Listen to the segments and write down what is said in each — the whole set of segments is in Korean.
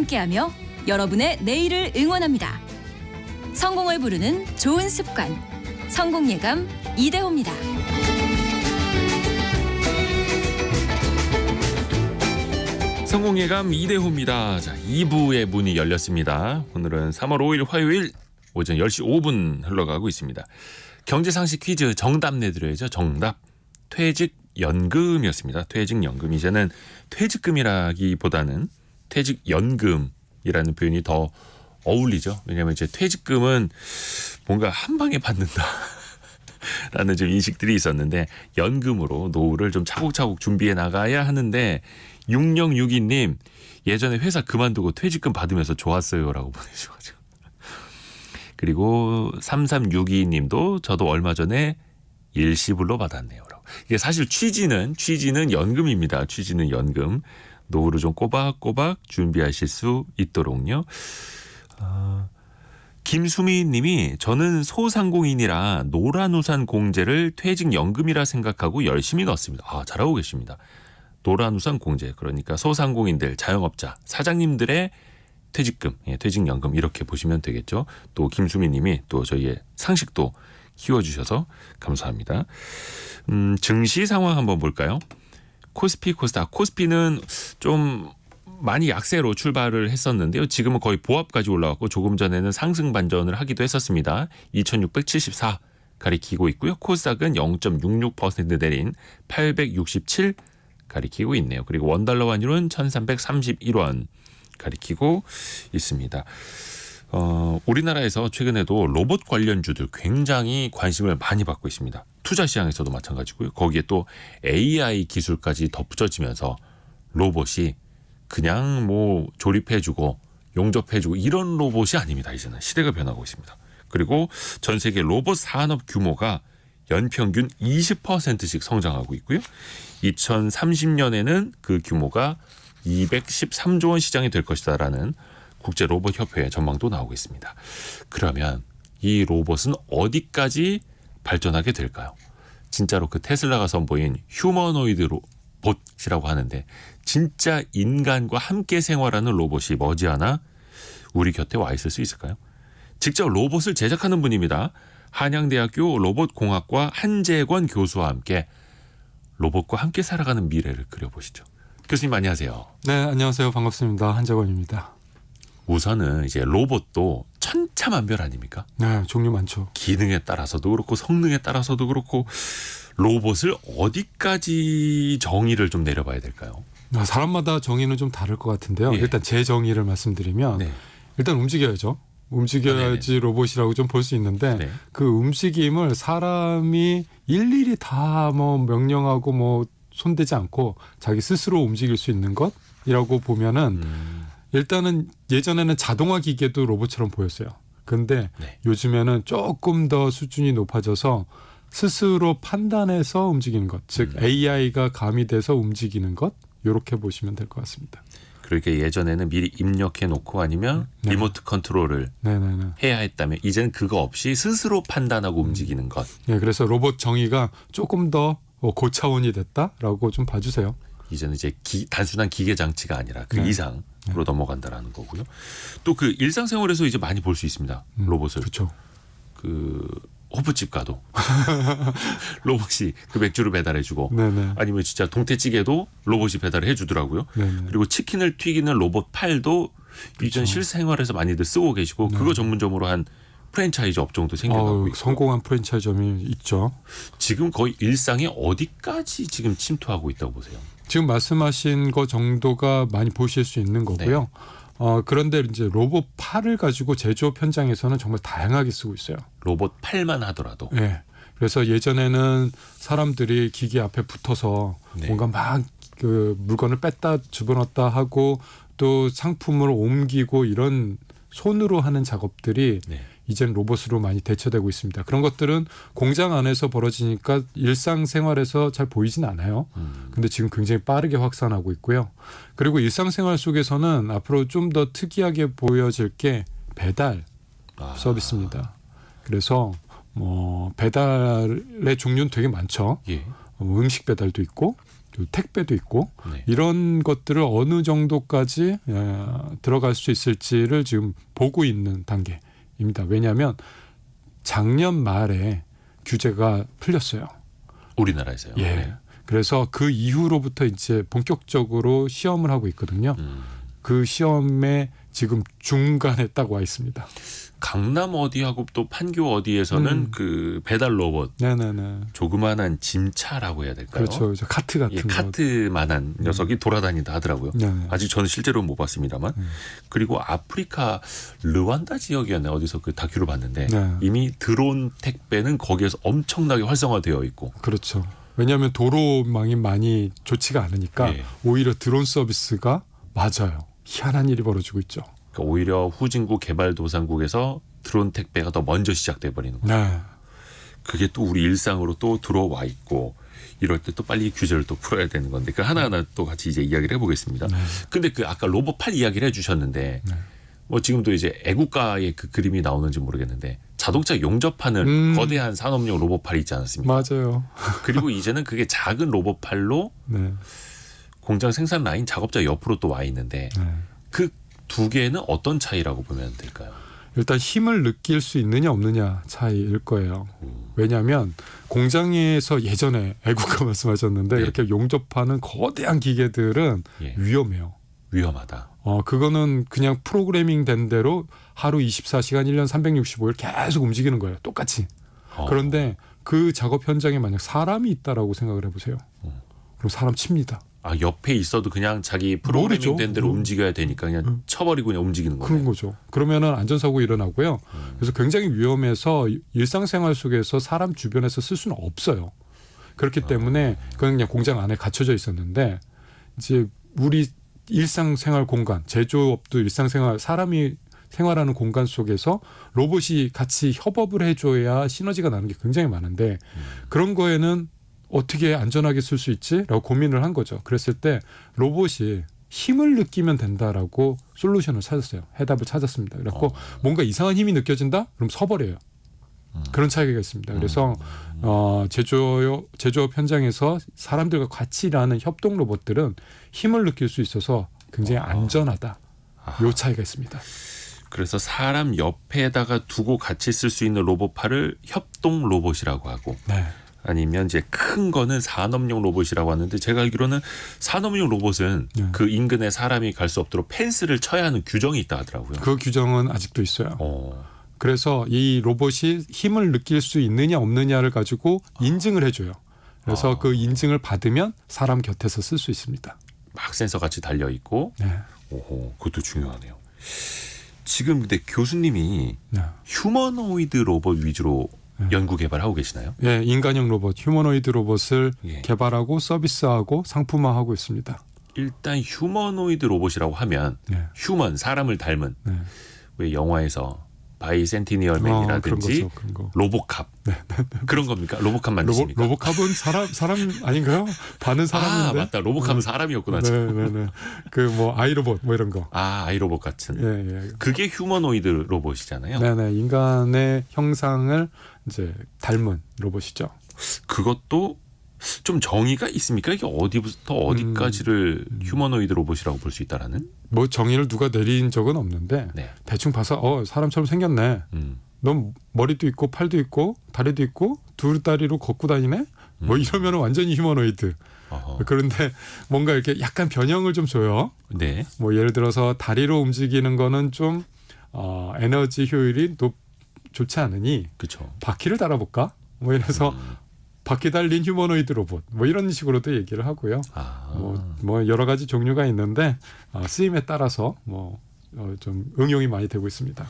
함께하며 여러분의 내일을 응원합니다. 성공을 부르는 좋은 습관, 성공예감 이대호입니다. 성공예감 이대호입니다. 자, 2부의 문이 열렸습니다. 오늘은 3월 5일 화요일 오전 10시 5분 흘러가고 있습니다. 경제상식 퀴즈 정답 내드려야죠. 정답. 퇴직연금이었습니다. 퇴직연금. 이제는 퇴직금이라기보다는 퇴직연금이라는 표현이 더 어울리죠. 왜냐하면 이제 퇴직금은 뭔가 한 방에 받는다. 라는 좀 인식들이 있었는데 연금으로 노후를 좀 차곡차곡 준비해 나가야 하는데 6062님 예전에 회사 그만두고 퇴직금 받으면서 좋았어요라고 보내주셔가지고 그리고 3362님도 저도 얼마 전에 일시불로 받았네요. 이게 사실 취지는 연금입니다. 취지는 연금. 노후를 좀 꼬박꼬박 준비하실 수 있도록요. 김수미 님이 저는 소상공인이라 노란우산 공제를 퇴직연금이라 생각하고 열심히 넣었습니다. 잘하고 계십니다. 노란우산 공제, 그러니까 소상공인들, 자영업자, 사장님들의 퇴직금, 퇴직연금 이렇게 보시면 되겠죠. 또 김수미 님이 또 저희의 상식도 키워주셔서 감사합니다. 증시 상황 한번 볼까요? 코스피, 코스닥. 코스피는 좀 많이 약세로 출발을 했었는데요. 지금은 거의 보합까지 올라왔고 조금 전에는 상승 반전을 하기도 했었습니다. 2674 가리키고 있고요. 코스닥은 0.66% 내린 867 가리키고 있네요. 그리고 원달러 환율은 1331원 가리키고 있습니다. 우리나라에서 최근에도 로봇 관련주들 굉장히 관심을 많이 받고 있습니다. 투자 시장에서도 마찬가지고요. 거기에 또 AI 기술까지 덧붙여지면서 로봇이 그냥 뭐 조립해주고 용접해주고 이런 로봇이 아닙니다. 이제는 시대가 변하고 있습니다. 그리고 전 세계 로봇 산업 규모가 연평균 20%씩 성장하고 있고요. 2030년에는 그 규모가 213조 원 시장이 될 것이다라는 국제 로봇 협회의 전망도 나오고 있습니다. 그러면 이 로봇은 어디까지 발전하게 될까요? 진짜로 그 테슬라가 선보인 휴머노이드 로봇이라고 하는데 진짜 인간과 함께 생활하는 로봇이 머지않아 우리 곁에 와 있을 수 있을까요? 직접 로봇을 제작하는 분입니다. 한양대학교 로봇공학과 한재권 교수와 함께 로봇과 함께 살아가는 미래를 그려보시죠. 교수님 안녕하세요. 네, 안녕하세요. 반갑습니다. 한재권입니다. 우선은 이제 로봇도 천차만별 아닙니까? 네, 종류 많죠. 기능에 따라서도 그렇고 성능에 따라서도 그렇고 로봇을 어디까지 정의를 좀 내려봐야 될까요? 사람마다 정의는 좀 다를 것 같은데요. 예. 일단 제 정의를 말씀드리면 네. 일단 움직여야죠. 움직여야지 로봇이라고 좀 볼 수 있는데 네. 그 움직임을 사람이 일일이 다 뭐 명령하고 뭐 손대지 않고 자기 스스로 움직일 수 있는 것이라고 보면은 일단은 예전에는 자동화 기계도 로봇처럼 보였어요. 근데 네. 요즘에는 조금 더 수준이 높아져서 스스로 판단해서 움직이는 것, 즉 AI가 가미돼서 움직이는 것, 이렇게 보시면 될 것 같습니다. 그러니까 예전에는 미리 입력해 놓고 아니면 네. 리모트 컨트롤을 네네네. 해야 했다면 이제는 그거 없이 스스로 판단하고 움직이는 것. 네, 그래서 로봇 정의가 조금 더 고차원이 됐다라고 좀 봐주세요. 이제는 이제 단순한 기계 장치가 아니라 그 네. 이상으로 넘어간다라는 거고요. 또 그 일상생활에서 이제 많이 볼 수 있습니다. 로봇을. 그렇죠. 그 호프집 가도 로봇이 그 맥주를 배달해주고 네네. 아니면 진짜 동태찌개도 로봇이 배달을 해주더라고요. 네네. 그리고 치킨을 튀기는 로봇 팔도 이전 실생활에서 많이들 쓰고 계시고 네. 그거 전문점으로 한 프랜차이즈 업종도 생겨나고 있고 성공한 프랜차이즈점이 있죠. 지금 거의 일상에 어디까지 지금 침투하고 있다고 보세요? 지금 말씀하신 거 정도가 많이 보실 수 있는 거고요. 그런데 이제 로봇 팔을 가지고 제조업 현장에서는 정말 다양하게 쓰고 있어요. 로봇 팔만 하더라도. 네. 그래서 예전에는 사람들이 기계 앞에 붙어서 네. 뭔가 막 그 물건을 뺐다 집어넣었다 하고 또 상품을 옮기고 이런 손으로 하는 작업들이 네. 이제는 로봇으로 많이 대체되고 있습니다. 그런 것들은 공장 안에서 벌어지니까 일상생활에서 잘 보이진 않아요. 근데 지금 굉장히 빠르게 확산하고 있고요. 그리고 일상생활 속에서는 앞으로 좀 더 특이하게 보여질 게 배달 서비스입니다. 그래서 뭐 배달의 종류는 되게 많죠. 예. 음식 배달도 있고 또 택배도 있고 네. 이런 것들을 어느 정도까지 들어갈 수 있을지를 지금 보고 있는 단계입니다. 왜냐하면 작년 말에 규제가 풀렸어요. 우리나라에서요. 예. 네. 그래서 그 이후로부터 이제 본격적으로 시험을 하고 있거든요. 그 시험에 지금 중간에 딱 와 있습니다. 강남 어디하고 또 판교 어디에서는 그 배달 로봇, 네네네. 조그만한 짐차라고 해야 될까요? 그렇죠. 이제 카트 같은 예, 거. 카트만한 녀석이 돌아다닌다 하더라고요. 네네. 아직 저는 실제로는 못 봤습니다만. 그리고 아프리카 르완다 지역이었네 어디서 그 다큐를 봤는데 네. 이미 드론 택배는 거기에서 엄청나게 활성화되어 있고. 그렇죠. 왜냐하면 도로망이 많이 좋지가 않으니까 예. 오히려 드론 서비스가 맞아요. 희한한 일이 벌어지고 있죠. 그러니까 오히려 후진국 개발도상국에서 드론 택배가 더 먼저 시작돼 버리는 거예요. 네. 그게 또 우리 일상으로 또 들어와 있고 이럴 때 또 빨리 규제를 또 풀어야 되는 건데 그 하나하나 또 같이 이제 이야기를 해보겠습니다. 네. 근데 그 아까 로봇팔 이야기를 해주셨는데 네. 뭐 지금도 이제 애국가의 그 그림이 나오는지 모르겠는데 자동차 용접하는 거대한 산업용 로봇팔이 있지 않습니까? 맞아요. 그리고 이제는 그게 작은 로봇팔로 네. 공장 생산 라인 작업자 옆으로 또 와 있는데 네. 그 두 개는 어떤 차이라고 보면 될까요? 일단 힘을 느낄 수 있느냐 없느냐 차이일 거예요. 왜냐하면 공장에서 예전에 애국가 말씀하셨는데 네. 이렇게 용접하는 거대한 기계들은 예. 위험해요. 위험하다. 그거는 그냥 프로그래밍 된 대로 하루 24시간 1년 365일 계속 움직이는 거예요. 똑같이. 그런데 그 작업 현장에 만약 사람이 있다라고 생각을 해보세요. 그럼 사람 칩니다. 아 옆에 있어도 그냥 자기 프로그래밍 모르죠. 된 대로 움직여야 되니까 그냥 쳐버리고 그냥 움직이는 그런 거예요. 거죠. 그러면은 안전사고 일어나고요. 그래서 굉장히 위험해서 일상생활 속에서 사람 주변에서 쓸 수는 없어요. 그렇기 때문에 그건 그냥 공장 안에 갇혀져 있었는데 이제 우리 일상생활 공간, 제조업도 일상생활 사람이 생활하는 공간 속에서 로봇이 같이 협업을 해줘야 시너지가 나는 게 굉장히 많은데 그런 거에는 어떻게 안전하게 쓸 수 있지라고 고민을 한 거죠. 그랬을 때 로봇이 힘을 느끼면 된다라고 솔루션을 찾았어요. 해답을 찾았습니다. 그래서 뭔가 이상한 힘이 느껴진다? 그럼 서버려요. 그런 차이가 있습니다. 그래서 제조업 현장에서 사람들과 같이 일하는 협동 로봇들은 힘을 느낄 수 있어서 굉장히 안전하다. 요 차이가 있습니다. 그래서 사람 옆에다가 두고 같이 쓸 수 있는 로봇팔을 협동 로봇이라고 하고 네. 아니면 이제 큰 거는 산업용 로봇이라고 하는데 제가 알기로는 산업용 로봇은 네. 그 인근에 사람이 갈 수 없도록 펜스를 쳐야 하는 규정이 있다 하더라고요. 그 규정은 아직도 있어요. 그래서 이 로봇이 힘을 느낄 수 있느냐 없느냐를 가지고 인증을 해줘요. 그래서 그 인증을 받으면 사람 곁에서 쓸 수 있습니다. 막 센서 같이 달려 있고, 네. 오호, 그것도 중요하네요. 지금 근데 교수님이 네. 휴머노이드 로봇 위주로 네. 연구 개발하고 계시나요? 예, 인간형 로봇, 휴머노이드 로봇을 예. 개발하고 서비스하고 상품화하고 있습니다. 일단 휴머노이드 로봇이라고 하면 네. 휴먼 사람을 닮은 네. 왜 영화에서 바이센티니얼 그런 맨이라든지 거죠, 그런 거. 로보캅 그런 겁니까? 로보캅 만드십니까? 로봇캅은 사람 아닌가요? 반은 사람인데. 아 맞다 로보캅은 사람이었구나. 네네네. 그 뭐 아이로봇 뭐 이런 거. 아 아이로봇 같은 예, 예. 그게 휴머노이드 로봇이잖아요. 네네. 인간의 형상을 이제 닮은 로봇이죠. 그것도 좀 정의가 있습니까? 이게 어디부터 어디까지를 휴머노이드 로봇이라고 볼 수 있다라는? 뭐 정의를 누가 내린 적은 없는데 네. 대충 봐서 사람처럼 생겼네. 넌 머리도 있고 팔도 있고 다리도 있고 두 다리로 걷고 다니네. 뭐 이러면 완전히 휴머노이드. 어허. 그런데 뭔가 이렇게 약간 변형을 좀 줘요. 네. 뭐 예를 들어서 다리로 움직이는 거는 좀 에너지 효율이 좋지 않으니 그렇죠. 바퀴를 달아볼까? 뭐 이래서 바퀴 달린 휴머노이드 로봇 뭐 이런 식으로도 얘기를 하고요. 뭐 여러 가지 종류가 있는데 쓰임에 따라서 좀 응용이 많이 되고 있습니다.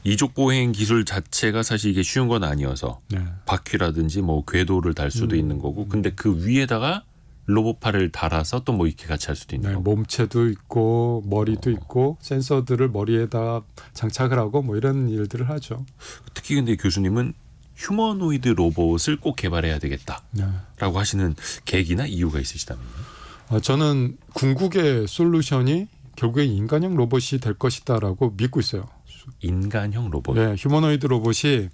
이족 보행 기술 자체가 사실 이게 쉬운 건 아니어서 네. 바퀴라든지 뭐 궤도를 달 수도 있는 거고 근데 그 위에다가 로봇팔을 달아서 또 뭐 이렇게 같이 할 수도 있는 네, 거고 몸체도 있고 머리도 있고 센서들을 머리에다 장착을 하고 뭐 이런 일들을 하죠. 특히 근데 교수님은 휴머노이드 로봇을 꼭 개발해야 되겠다라고 네. 하시는 계기나 이유가 있으시다면요? 저는 궁극의 솔루션이 결국에 인간형 로봇이 될 것이다라고 믿고 있어요. 인간형 로봇. 네, 휴머노이드 로봇이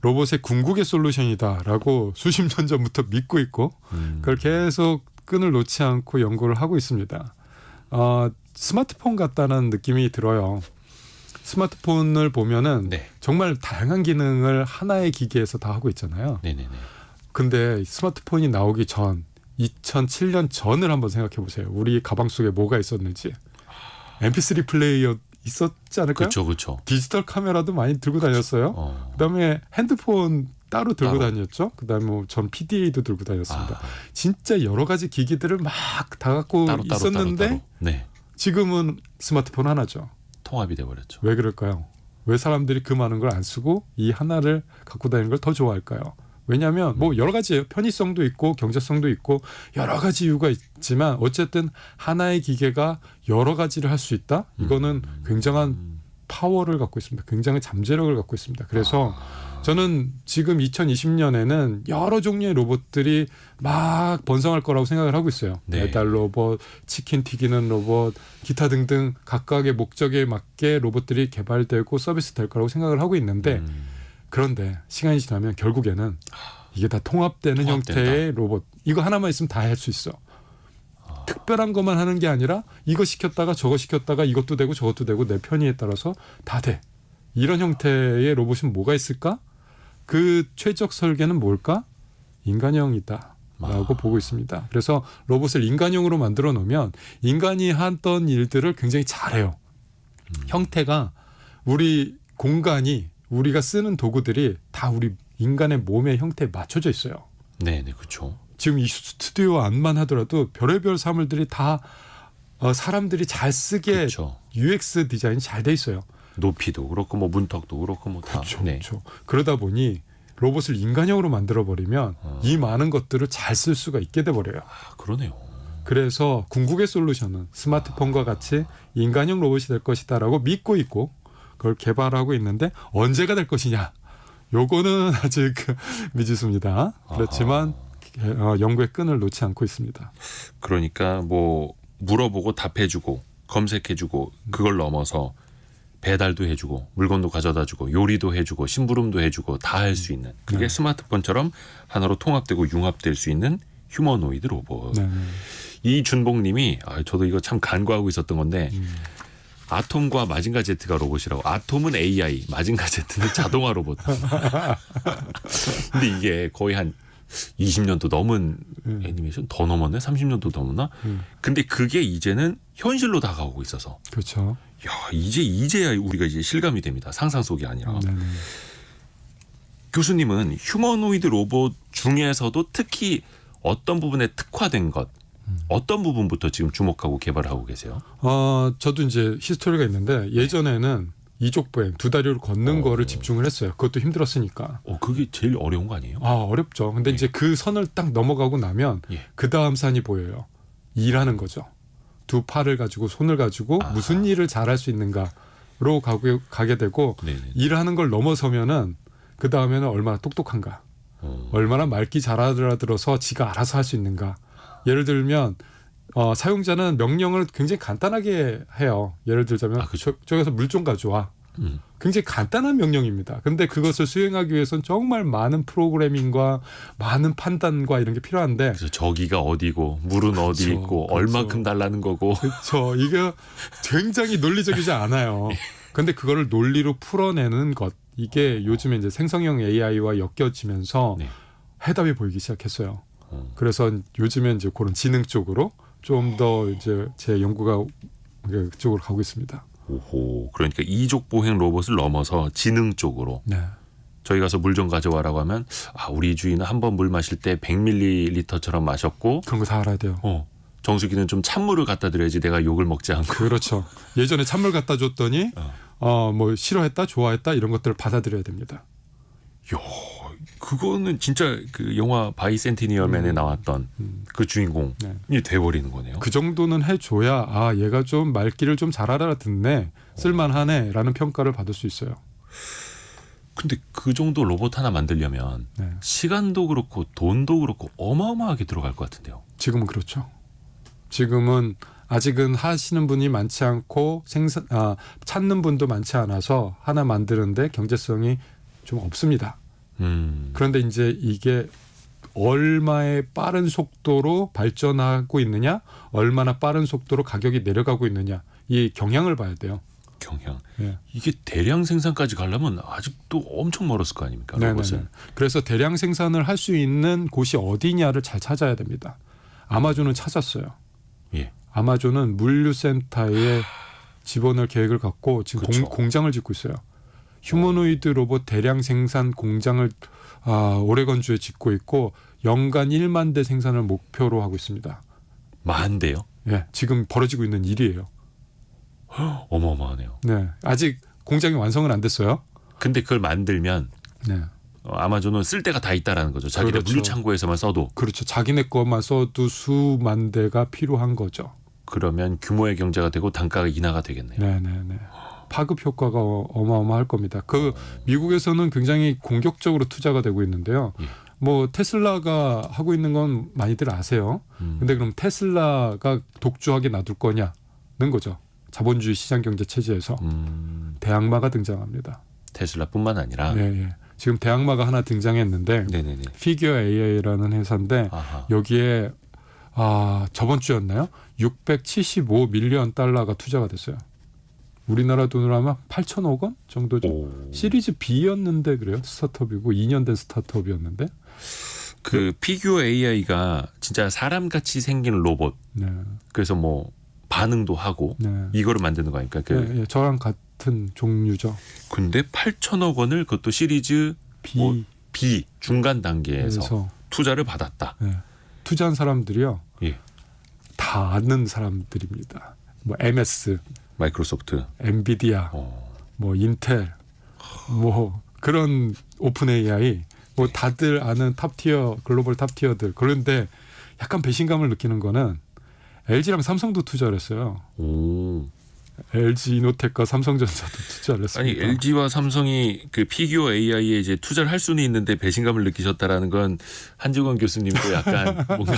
로봇의 궁극의 솔루션이다라고 수십 년 전부터 믿고 있고 그걸 계속 끈을 놓지 않고 연구를 하고 있습니다. 스마트폰 같다는 느낌이 들어요. 스마트폰을 보면은 네. 정말 다양한 기능을 하나의 기기에서 다 하고 있잖아요. 네네네. 근데 스마트폰이 나오기 전 2007년 전을 한번 생각해 보세요. 우리 가방 속에 뭐가 있었는지. MP3 플레이어 있었지 않을까요? 그렇죠. 디지털 카메라도 많이 들고 다녔어요. 그다음에 핸드폰 따로 들고 다녔죠. 그다음에 전 PDA도 들고 다녔습니다. 진짜 여러 가지 기기들을 막 다 갖고 있었는데 따로. 네. 지금은 스마트폰 하나죠. 통합이 돼버렸죠. 왜 그럴까요? 왜 사람들이 그 많은 걸 안 쓰고 이 하나를 갖고 다니는 걸 더 좋아할까요? 왜냐하면 뭐 여러 가지예요. 편의성도 있고 경제성도 있고 여러 가지 이유가 있지만 어쨌든 하나의 기계가 여러 가지를 할 수 있다. 이거는 굉장한 파워를 갖고 있습니다. 굉장히 잠재력을 갖고 있습니다. 그래서 저는 지금 2020년에는 여러 종류의 로봇들이 막 번성할 거라고 생각을 하고 있어요. 네. 배달 로봇, 치킨 튀기는 로봇, 기타 등등 각각의 목적에 맞게 로봇들이 개발되고 서비스될 거라고 생각을 하고 있는데 그런데 시간이 지나면 결국에는 이게 다 통합되는 형태의 로봇. 이거 하나만 있으면 다 할 수 있어. 특별한 것만 하는 게 아니라 이거 시켰다가 저거 시켰다가 이것도 되고 저것도 되고 내 편의에 따라서 다 돼. 이런 형태의 로봇은 뭐가 있을까? 그 최적 설계는 뭘까? 인간형이다라고 보고 있습니다. 그래서 로봇을 인간형으로 만들어 놓으면 인간이 하던 일들을 굉장히 잘해요. 형태가 우리 공간이 우리가 쓰는 도구들이 다 우리 인간의 몸의 형태에 맞춰져 있어요. 네, 그렇죠. 지금 이 스튜디오 안만 하더라도 별의별 사물들이 다 사람들이 잘 쓰게 그렇죠. UX 디자인이 잘 돼 있어요. 높이도 그렇고 뭐 문턱도 그렇고 뭐 다. 그렇죠. 네. 그렇죠. 그러다 보니 로봇을 인간형으로 만들어 버리면 이 많은 것들을 잘 쓸 수가 있게 돼 버려요. 그러네요. 그래서 궁극의 솔루션은 스마트폰과 같이 인간형 로봇이 될 것이다라고 믿고 있고 그걸 개발하고 있는데 언제가 될 것이냐? 요거는 아직 미지수입니다. 그렇지만 연구의 끈을 놓지 않고 있습니다. 그러니까 뭐 물어보고 답해주고 검색해주고 그걸 넘어서 배달도 해주고 물건도 가져다주고 요리도 해주고 심부름도 해주고 다 할 수 있는 그게 스마트폰처럼 하나로 통합되고 융합될 수 있는 휴머노이드 로봇. 네. 이준봉님이 저도 이거 참 간과하고 있었던 건데 아톰과 마징가 Z가 로봇이라고. 아톰은 AI, 마징가 Z는 자동화 로봇. 근데 이게 거의 한 20년도 넘은 애니메이션 더 넘었네? 30년도 넘었나? 근데 그게 이제는 현실로 다가오고 있어서 그렇죠. 야, 이제야 우리가 이제 실감이 됩니다. 상상 속이 아니라. 네네. 교수님은 휴머노이드 로봇 중에서도 특히 어떤 부분에 특화된 것, 어떤 부분부터 지금 주목하고 개발하고 계세요? 저도 이제 히스토리가 있는데 예전에는 이족보행 두 다리로 걷는 거를 집중을 했어요. 그것도 힘들었으니까. 그게 제일 어려운 거 아니에요? 어렵죠. 근데 이제 그 선을 딱 넘어가고 나면 그 다음 산이 보여요. 일하는 거죠. 두 팔을 가지고 손을 가지고 무슨 일을 잘할 수 있는가로 가게 되고 네네. 일하는 걸 넘어서면은 그 다음에는 얼마나 똑똑한가, 얼마나 말귀 잘 알아들어서 지가 알아서 할 수 있는가. 예를 들면 사용자는 명령을 굉장히 간단하게 해요. 예를 들자면 저기서 물 좀 가져와. 굉장히 간단한 명령입니다. 근데 그것을 수행하기 위해서는 정말 많은 프로그래밍과 많은 판단과 이런 게 필요한데 그래서 저기가 어디고 물은 어디 있고 얼만큼 달라는 거고. 그렇죠. 이게 굉장히 논리적이지 않아요. 근데 그거를 논리로 풀어내는 것, 이게 요즘에 이제 생성형 AI와 엮여지면서 해답이 보이기 시작했어요. 그래서 요즘에 이제 그런 지능 쪽으로 좀 더 이제 제 연구가 그쪽으로 가고 있습니다. 오호. 그러니까 이족 보행 로봇을 넘어서 지능 쪽으로. 네. 저희 가서 물 좀 가져와라고 하면 우리 주인은 한 번 물 마실 때 100ml처럼 마셨고 그런 거 다 알아야 돼요. 정수기는 좀 찬물을 갖다 드려야지 내가 욕을 먹지 않고. 그렇죠. 예전에 찬물 갖다 줬더니 뭐 싫어했다, 좋아했다 이런 것들을 받아들여야 됩니다. 야, 그거는 진짜 그 영화 바이센티니얼맨에 나왔던 그 주인공이 돼버리는 거네요. 그 정도는 해줘야 얘가 좀 말귀를 좀 잘 알아듣네, 쓸만하네라는 평가를 받을 수 있어요. 근데 그 정도 로봇 하나 만들려면 시간도 그렇고 돈도 그렇고 어마어마하게 들어갈 것 같은데요. 지금은 그렇죠. 지금은 아직은 하시는 분이 많지 않고 찾는 분도 많지 않아서 하나 만드는데 경제성이 좀 없습니다. 그런데 이제 이게 얼마의 빠른 속도로 발전하고 있느냐, 얼마나 빠른 속도로 가격이 내려가고 있느냐, 이 경향을 봐야 돼요. 경향. 예. 이게 대량 생산까지 가려면 아직도 엄청 멀었을 거 아닙니까? 로봇은. 그래서 대량 생산을 할 수 있는 곳이 어디냐를 잘 찾아야 됩니다. 아마존은 찾았어요. 예. 아마존은 물류센터에 집어넣을 계획을 갖고 지금 그쵸. 공장을 짓고 있어요. 휴머노이드 로봇 대량 생산 공장을 오레건주에 짓고 있고 연간 1만 대 생산을 목표로 하고 있습니다. 만대요? 예, 지금 벌어지고 있는 일이에요. 어마어마하네요. 네, 아직 공장이 완성은 안 됐어요. 근데 그걸 만들면 네, 아마존은 쓸 데가 다 있다라는 거죠. 자기네 그렇죠. 물류 창고에서만 써도. 그렇죠. 자기네 것만 써도 수만 대가 필요한 거죠. 그러면 규모의 경제가 되고 단가가 인하가 되겠네요. 네. 파급 효과가 어마어마할 겁니다. 그 미국에서는 굉장히 공격적으로 투자가 되고 있는데요. 예. 뭐 테슬라가 하고 있는 건 많이들 아세요. 근데 그럼 테슬라가 독주하게 놔둘 거냐는 거죠. 자본주의 시장 경제 체제에서 대항마가 등장합니다. 테슬라뿐만 아니라. 예. 지금 대항마가 하나 등장했는데 네네네. 피규어 AI라는 회사인데 아하. 여기에 저번 주였나요? 675 밀리언 달러가 투자가 됐어요. 우리나라 돈으로 하면 8천억 원 정도죠. 오. 시리즈 B였는데 그래요. 스타트업이고 2년 된 스타트업이었는데. 그 피규어 AI가 진짜 사람같이 생긴 로봇. 네. 그래서 뭐 반응도 하고 네. 이거를 만드는 거 아닙니까? 예, 저랑 같은 종류죠. 근데 8천억 원을 그것도 시리즈 B. 뭐 B 중간 단계에서 그래서 투자를 받았다. 네. 투자한 사람들이요. 예. 다 아는 사람들입니다. 뭐 MS, 마이크로소프트. 엔비디아, 뭐 인텔, 뭐 그런 오픈 AI, 뭐 다들 아는 탑티어 글로벌 탑티어들. 그런데 약간 배신감을 느끼는 거는 LG랑 삼성도 투자를 했어요. 오. LG 이노텍과 삼성전자도 투자를 아니 했습니다. LG와 삼성이 그 피규어 AI에 이제 투자를 할 수는 있는데 배신감을 느끼셨다라는 건 한지원 교수님도 약간 뭔가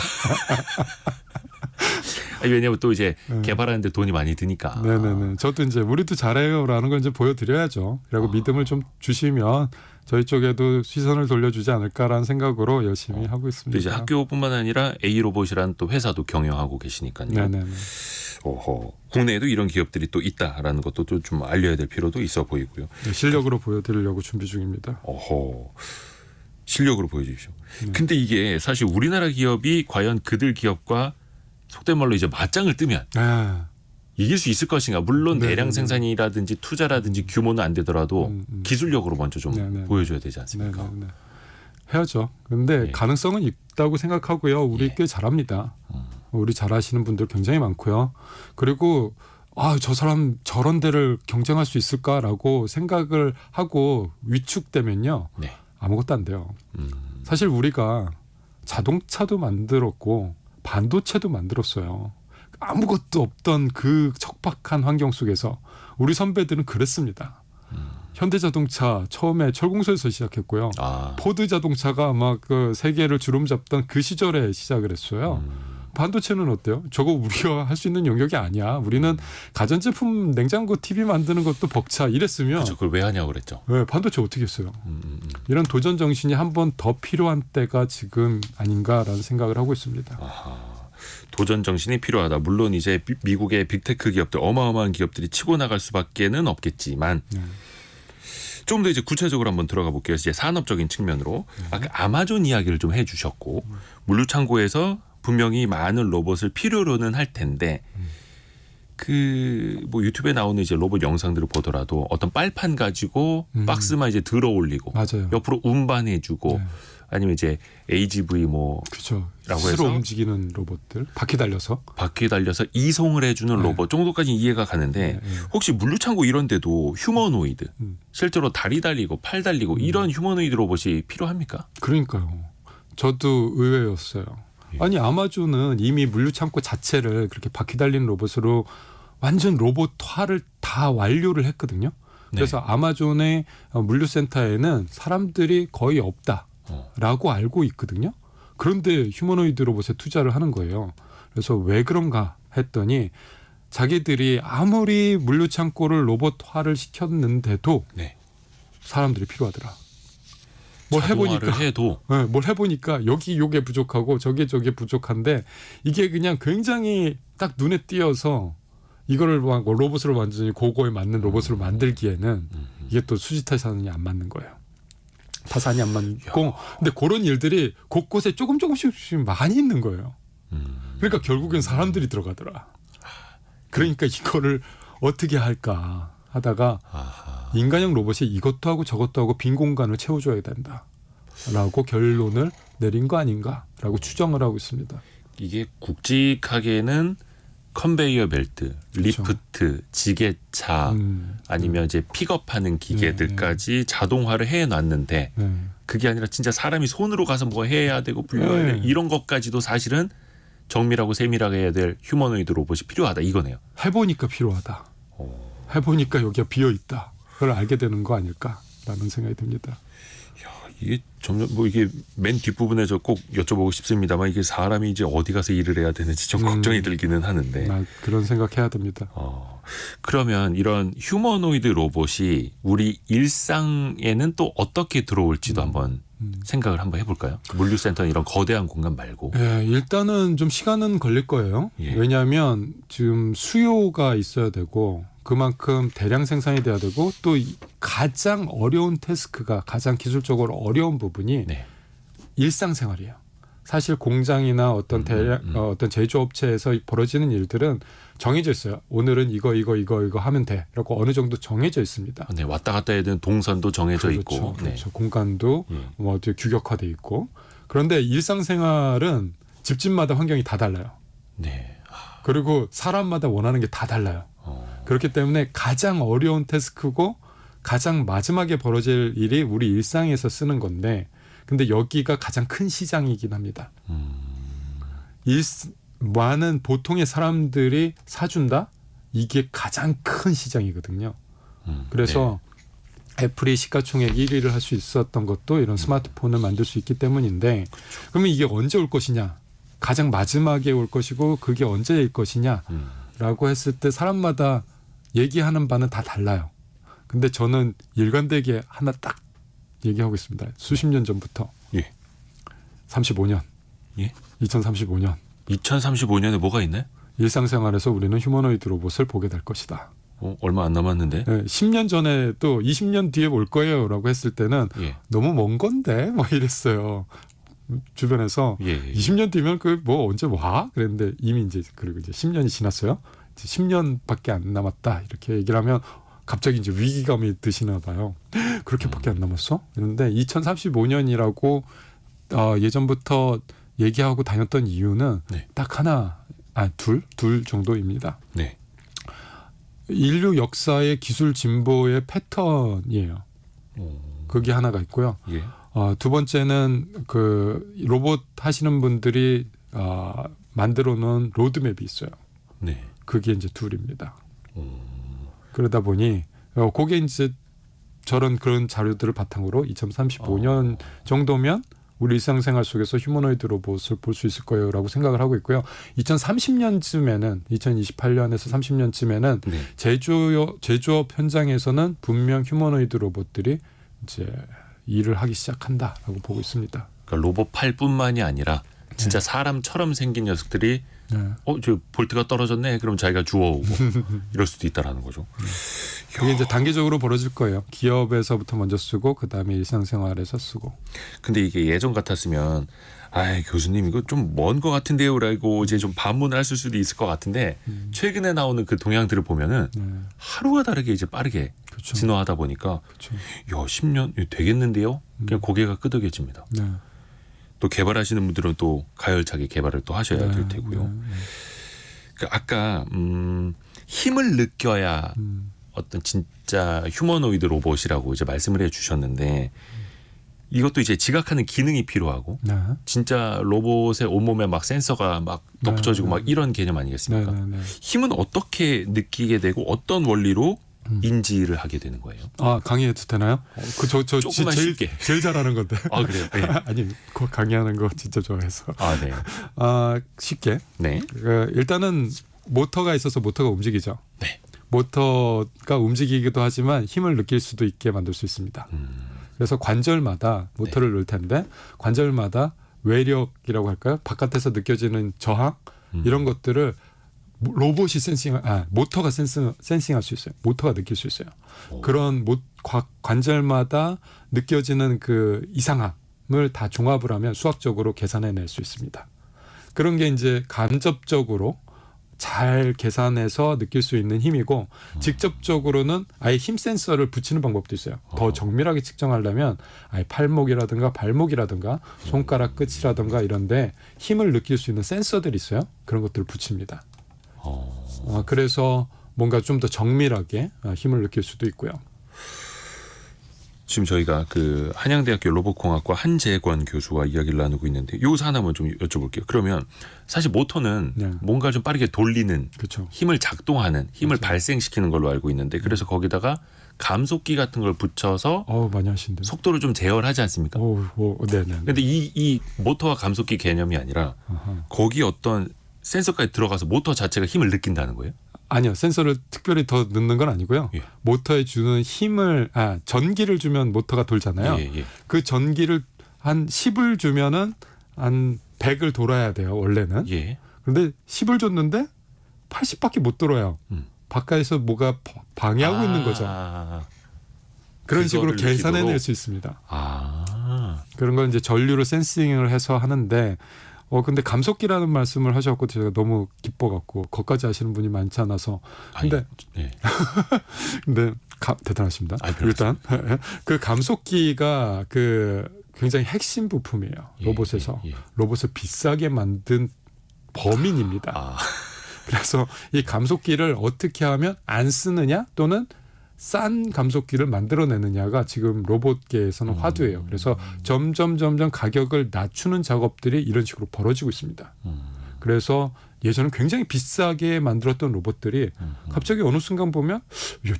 아니, 왜냐하면 또 이제 개발하는데 돈이 많이 드니까. 네네네. 저도 이제 우리도 잘해요라는 걸 이제 보여드려야죠. 그리고 믿음을 좀 주시면 저희 쪽에도 시선을 돌려주지 않을까라는 생각으로 열심히 하고 또 있습니다. 이제 학교뿐만 아니라 A 로봇이라는 또 회사도 경영하고 계시니까요. 네네네. 오호. 국내에도 이런 기업들이 또 있다라는 것도 또 좀 알려야 될 필요도 있어 보이고요. 네, 실력으로 보여드리려고 준비 중입니다. 오호. 실력으로 보여주십시오. 근데 이게 사실 우리나라 기업이 과연 그들 기업과 속된 말로 이제 맞짱을 뜨면 아, 이길 수 있을 것인가. 물론 네네네. 대량 생산이라든지 투자라든지 규모는 안 되더라도 기술력으로 먼저 좀 네네네. 보여줘야 되지 않습니까? 네네네. 해야죠. 근데 네. 가능성은 있다고 생각하고요. 우리 예. 꽤 잘합니다. 우리 잘하시는 분들 굉장히 많고요. 그리고 저 사람 저런 데를 경쟁할 수 있을까라고 생각을 하고 위축되면요. 네. 아무것도 안 돼요. 사실 우리가 자동차도 만들었고 반도체도 만들었어요. 아무것도 없던 그 척박한 환경 속에서 우리 선배들은 그랬습니다. 현대자동차 처음에 철공소에서 시작했고요. 포드 자동차가 아마 그 세계를 주름잡던 그 시절에 시작을 했어요. 반도체는 어때요? 저거 우리가 할 수 있는 영역이 아니야. 우리는 가전제품 냉장고 TV 만드는 것도 벅차 이랬으면 그렇죠. 그걸 왜 하냐고 그랬죠. 네, 반도체 어떻게 했어요? 이런 도전 정신이 한 번 더 필요한 때가 지금 아닌가라는 생각을 하고 있습니다. 도전 정신이 필요하다. 물론 이제 미국의 빅테크 기업들 어마어마한 기업들이 치고 나갈 수밖에는 없겠지만 좀 더 이제 구체적으로 한번 들어가 볼게요. 이제 산업적인 측면으로 아까 아마존 이야기를 좀 해주셨고 물류 창고에서 분명히 많은 로봇을 필요로는 할 텐데 그 뭐 유튜브에 나오는 이제 로봇 영상들을 보더라도 어떤 빨판 가지고 박스만 이제 들어 올리고 맞아요. 옆으로 운반해주고 네. 아니면 이제 AGV 뭐 그렇죠. 라고 스스로 해서? 움직이는 로봇들 바퀴 달려서 바퀴에 달려서 이송을 해주는 네. 로봇 정도까지 이해가 가는데 네. 혹시 물류창고 이런 데도 휴머노이드 실제로 다리 달리고 팔 달리고 이런 휴머노이드 로봇이 필요합니까? 그러니까요. 저도 의외였어요. 아니 아마존은 이미 물류창고 자체를 그렇게 바퀴 달리는 로봇으로 완전 로봇화를 다 완료를 했거든요. 그래서 아마존의 물류센터에는 사람들이 거의 없다라고 알고 있거든요. 그런데 휴머노이드 로봇에 투자를 하는 거예요. 그래서 왜 그런가 했더니 자기들이 아무리 물류창고를 로봇화를 시켰는데도 네. 사람들이 필요하더라. 뭘 자동화를 해보니까 해도 네, 뭘 해보니까 여기 요게 부족하고 저게 부족한데 이게 그냥 굉장히 딱 눈에 띄어서 이거를 막 로봇으로 완전히 그거에 맞는 로봇으로 만들기에는 이게 또 수지 타산이 안 맞는 거예요. 타산이 안 맞고 근데 그런 일들이 곳곳에 조금씩 많이 있는 거예요. 그러니까 결국엔 사람들이 들어가더라. 그러니까 이거를 어떻게 할까 하다가 아하. 인간형 로봇이 이것도 하고 저것도 하고 빈 공간을 채워줘야 된다라고 결론을 내린 거 아닌가라고 추정을 하고 있습니다. 이게 굵직하게는 컨베이어 벨트, 그렇죠. 리프트, 지게차 아니면 이제 픽업하는 기계들까지 자동화를 해놨는데 네. 그게 아니라 진짜 사람이 손으로 가서 뭐 해야 되고 불러야 네. 돼 이런 것까지도 사실은 정밀하고 세밀하게 해야 될 휴머노이드 로봇이 필요하다 이거네요. 해보니까 필요하다. 해보니까 여기가 비어 있다. 그걸 알게 되는 거 아닐까라는 생각이 듭니다. 이게 점점 뭐 이게 맨 뒷부분에서 꼭 여쭤보고 싶습니다만 이게 사람이 이제 어디 가서 일을 해야 되는지 좀 걱정이 들기는 하는데. 그런 생각해야 됩니다. 그러면 이런 휴머노이드 로봇이 우리 일상에는 또 어떻게 들어올지도 한번 생각을 한번 해볼까요? 물류센터는 이런 거대한 공간 말고. 예, 일단은 좀 시간은 걸릴 거예요. 예. 왜냐하면 지금 수요가 있어야 되고 그만큼 대량 생산이 돼야 되고 또 가장 어려운 태스크가 가장 기술적으로 어려운 부분이 네. 일상생활이에요. 사실 공장이나 어떤 어떤 제조업체에서 벌어지는 일들은 정해져 있어요. 오늘은 이거 하면 돼. 라고 어느 정도 정해져 있습니다. 네, 왔다 갔다 해야 되는 동선도 정해져 있고. 그렇죠. 공간도 예. 뭐 어떻게 규격화돼 있고. 그런데 일상생활은 집집마다 환경이 다 달라요. 네. 그리고 사람마다 원하는 게 다 달라요. 그렇기 때문에 가장 어려운 태스크고 가장 마지막에 벌어질 일이 우리 일상에서 쓰는 건데 근데 여기가 가장 큰 시장이긴 합니다. 많은 보통의 사람들이 사준다? 이게 가장 큰 시장이거든요. 그래서 애플이 시가총액 1위를 할 수 있었던 것도 이런 스마트폰을 만들 수 있기 때문인데 그러면 이게 언제 올 것이냐? 가장 마지막에 올 것이고 그게 언제일 것이냐라고 했을 때 사람마다 얘기하는 바는 다 달라요. 근데 저는 일관되게 하나 딱 얘기하고 있습니다. 수십 년 전부터. 예. 35년. 예? 2035년. 2035년에 뭐가 있나요? 일상생활에서 우리는 휴머노이드 로봇을 보게 될 것이다. 얼마 안 남았는데. 네, 10년 전에 또 20년 뒤에 올 거예요 라고 했을 때는 예. 너무 먼 건데 뭐 이랬어요. 주변에서 예. 20년 뒤면 그 뭐 언제 와? 그랬는데 이미 이제 그리고 이제 10년이 지났어요. 이제 10년밖에 안 남았다 이렇게 얘기를 하면 갑자기 이제 위기감이 드시나 봐요. 그렇게밖에 안 남았어? 그런데 2035년이라고 예전부터 얘기하고 다녔던 이유는 네. 딱 하나, 둘 정도입니다. 네. 인류 역사의 기술 진보의 패턴이에요. 그게 하나가 있고요. 예. 두 번째는 그 로봇 하시는 분들이 만들어 놓은 로드맵이 있어요. 네. 그게 이제 둘입니다. 그러다 보니 그게 이제 그런 자료들을 바탕으로 2035년 정도면 우리 일상생활 속에서 휴머노이드 로봇을 볼 수 있을 거예요라고 생각을 하고 있고요. 2030년쯤에는 2028년에서 30년쯤에는 네. 제조업 현장에서는 분명 휴머노이드 로봇들이 이제 일을 하기 시작한다라고 보고 있습니다. 그러니까 로봇 팔뿐만이 아니라 진짜 사람처럼 생긴 녀석들이 저 볼트가 떨어졌네. 그럼 자기가 주워오고 이럴 수도 있다라는 거죠. 그게 이제 단계적으로 벌어질 거예요. 기업에서부터 먼저 쓰고 그다음에 일상생활에서 쓰고. 근데 이게 예전 같았으면 교수님 이거 좀 먼 것 같은데요라고 이제 좀 반문을 했을 수도 있을 것 같은데 최근에 나오는 그 동향들을 보면은 하루가 다르게 이제 빠르게 그렇죠. 진화하다 보니까 그렇죠. 야 10년 되겠는데요? 그냥 고개가 끄덕여집니다. 네. 또 개발하시는 분들은 또 가열차게 개발을 또 하셔야 될 테고요. 그러니까 아까 힘을 느껴야 어떤 진짜 휴머노이드 로봇이라고 이제 말씀을 해주셨는데 이것도 이제 지각하는 기능이 필요하고 진짜 로봇의 온몸에 막 센서가 막 덮쳐지고 막 이런 개념 아니겠습니까? 힘은 어떻게 느끼게 되고 어떤 원리로 인지를 하게 되는 거예요? 강의해도 되나요? 조금만 쉽게. 제일 잘하는 건데. 그래요? 네. 아니, 그 강의하는 거 진짜 좋아해서. 네. 쉽게. 네. 일단은 모터가 있어서 모터가 움직이죠. 네. 모터가 움직이기도 하지만 힘을 느낄 수도 있게 만들 수 있습니다. 그래서 관절마다 모터를 넣을 텐데 관절마다 외력이라고 할까요? 바깥에서 느껴지는 저항 이런 것들을 로봇이 모터가 센싱할 수 있어요. 모터가 느낄 수 있어요. 그런 관절마다 느껴지는 그 이상함을 다 종합을 하면 수학적으로 계산해낼 수 있습니다. 그런 게 이제 간접적으로 잘 계산해서 느낄 수 있는 힘이고 직접적으로는 아예 힘 센서를 붙이는 방법도 있어요. 더 정밀하게 측정하려면 아예 팔목이라든가 발목이라든가 손가락 끝이라든가 이런데 힘을 느낄 수 있는 센서들이 있어요. 그런 것들을 붙입니다. 그래서 뭔가 좀 더 정밀하게 힘을 느낄 수도 있고요. 지금 저희가 그 한양대학교 로봇공학과 한재권 교수와 이야기를 나누고 있는데 여기서 하나만 좀 여쭤볼게요. 그러면 사실 모터는 네. 뭔가 좀 빠르게 돌리는 그렇죠. 힘을 작동하는 힘을 맞아요. 발생시키는 걸로 알고 있는데 그래서 거기다가 감속기 같은 걸 붙여서 많이 하신데. 속도를 좀 제어를 하지 않습니까? 네네. 근데 이 모터와 감속기 개념이 아니라 거기 어떤 센서까지 들어가서 모터 자체가 힘을 느낀다는 거예요? 아니요. 센서를 특별히 더 넣는 건 아니고요. 예. 모터에 주는 힘을 전기를 주면 모터가 돌잖아요. 예. 그 전기를 한 10을 주면은 한 100을 돌아야 돼요. 원래는. 예. 그런데 10을 줬는데 80밖에 못 돌아요. 바깥에서 뭐가 방해하고 있는 거죠. 그런 식으로 그거를 계산해낼 느끼도록? 수 있습니다. 그런 그런 걸 이제 전류로 센싱을 해서 하는데 근데 감속기라는 말씀을 하셨고 제가 너무 기뻐갖고 거기까지 아시는 분이 많지 않아서 근데 예. 근데 대단하십니다. 일단 그 감속기가 그 굉장히 핵심 부품이에요. 로봇에서 로봇을 비싸게 만든 범인입니다. 그래서 이 감속기를 어떻게 하면 안 쓰느냐 또는 싼 감속기를 만들어내느냐가 지금 로봇계에서는 화두예요. 그래서 점점 가격을 낮추는 작업들이 이런 식으로 벌어지고 있습니다. 그래서 예전에 굉장히 비싸게 만들었던 로봇들이 갑자기 어느 순간 보면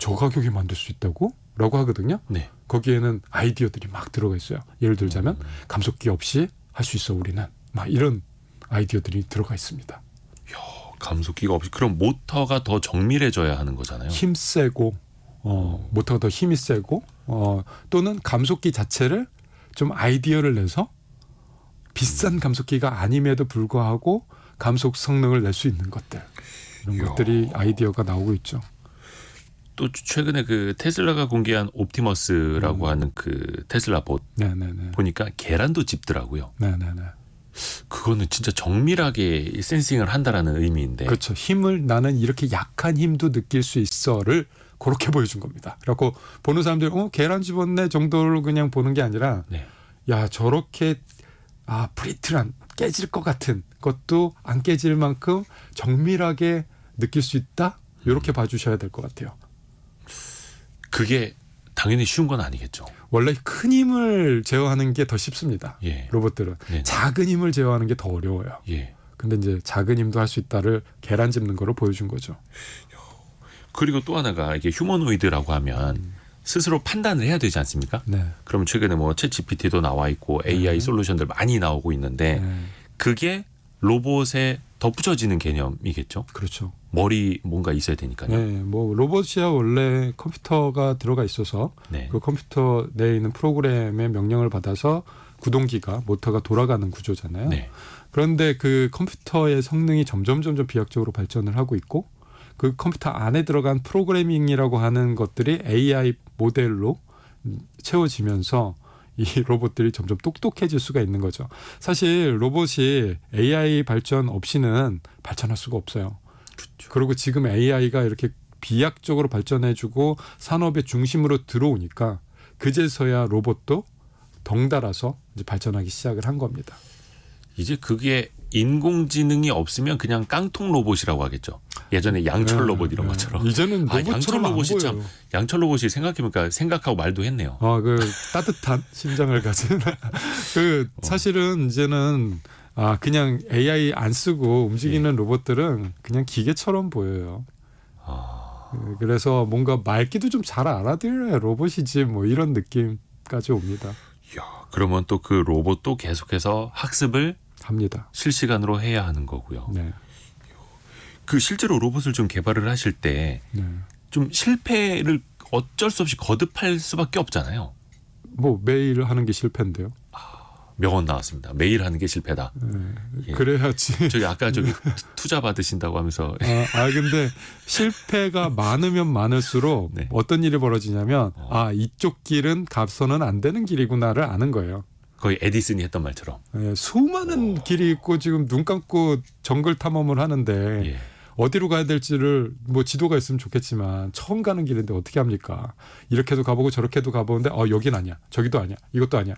저 가격에 만들 수 있다고? 라고 하거든요. 네. 거기에는 아이디어들이 막 들어가 있어요. 예를 들자면 감속기 없이 할 수 있어 우리는. 막 이런 아이디어들이 들어가 있습니다. 감속기가 없이 그럼 모터가 더 정밀해져야 하는 거잖아요. 힘 세고 모터가 더 힘이 세고 또는 감속기 자체를 좀 아이디어를 내서 비싼 감속기가 아님에도 불구하고 감속 성능을 낼 수 있는 것들 이런 것들이 아이디어가 나오고 있죠. 또 최근에 그 테슬라가 공개한 옵티머스라고 하는 그 테슬라 봇 네네네. 보니까 계란도 집더라고요. 네네네. 그거는 진짜 정밀하게 센싱을 한다라는 의미인데. 그렇죠. 힘을 나는 이렇게 약한 힘도 느낄 수 있어를 그렇게 보여준 겁니다. 그래갖고 보는 사람들이 계란 집었네 정도로 그냥 보는 게 아니라 네. 야 저렇게 브리틀한 깨질 것 같은 것도 안 깨질 만큼 정밀하게 느낄 수 있다. 이렇게 봐주셔야 될 것 같아요. 그게 당연히 쉬운 건 아니겠죠. 원래 큰 힘을 제어하는 게 더 쉽습니다. 예. 로봇들은 네네. 작은 힘을 제어하는 게 더 어려워요. 예. 근데 이제 작은 힘도 할 수 있다를 계란 집는 거로 보여준 거죠. 그리고 또 하나가 이게 휴머노이드라고 하면 스스로 판단을 해야 되지 않습니까? 네. 그러면 최근에 뭐 챗GPT도 나와 있고 AI 솔루션들 많이 나오고 있는데 네. 그게 로봇에 덧붙여지는 개념이겠죠. 그렇죠. 머리 뭔가 있어야 되니까요. 네, 뭐 로봇이야 원래 컴퓨터가 들어가 있어서 네. 그 컴퓨터 내에 있는 프로그램의 명령을 받아서 구동기가 모터가 돌아가는 구조잖아요. 네. 그런데 그 컴퓨터의 성능이 점점 비약적으로 발전을 하고 있고 그 컴퓨터 안에 들어간 프로그래밍이라고 하는 것들이 AI 모델로 채워지면서 이 로봇들이 점점 똑똑해질 수가 있는 거죠. 사실 로봇이 AI 발전 없이는 발전할 수가 없어요. 그렇죠. 그리고 지금 AI가 이렇게 비약적으로 발전해주고 산업의 중심으로 들어오니까 그제서야 로봇도 덩달아서 이제 발전하기 시작을 한 겁니다. 이제 그게 인공지능이 없으면 그냥 깡통 로봇이라고 하겠죠. 예전에 양철 로봇 이런 것처럼. 이제는 로봇처럼 양철 안 로봇이 보여요. 참 양철 로봇이 생각해보니까 생각하고 말도 했네요. 그 따뜻한 심장을 가진 사실은 이제는 그냥 AI 안 쓰고 움직이는 로봇들은 그냥 기계처럼 보여요. 그래서 뭔가 말귀도 좀 잘 알아들어야 로봇이지 뭐 이런 느낌까지 옵니다. 이야, 그러면 또 그 로봇도 계속해서 학습을 합니다. 실시간으로 해야 하는 거고요. 네. 그 실제로 로봇을 좀 개발을 하실 때 좀 네. 실패를 어쩔 수 없이 거듭할 수밖에 없잖아요. 뭐 매일 하는 게 실패인데요. 명언 나왔습니다. 매일 하는 게 실패다. 예. 그래야지. 저기 아까 저기 투자 받으신다고 하면서 근데 실패가 많으면 많을수록 네. 어떤 일이 벌어지냐면 이쪽 길은 가서는 안 되는 길이구나를 아는 거예요. 거의 에디슨이 했던 말처럼. 수많은 길이 있고 지금 눈 감고 정글 탐험을 하는데 예. 어디로 가야 될지를 뭐 지도가 있으면 좋겠지만 처음 가는 길인데 어떻게 합니까? 이렇게도 가보고 저렇게도 가보는데 여긴 아니야. 저기도 아니야. 이것도 아니야.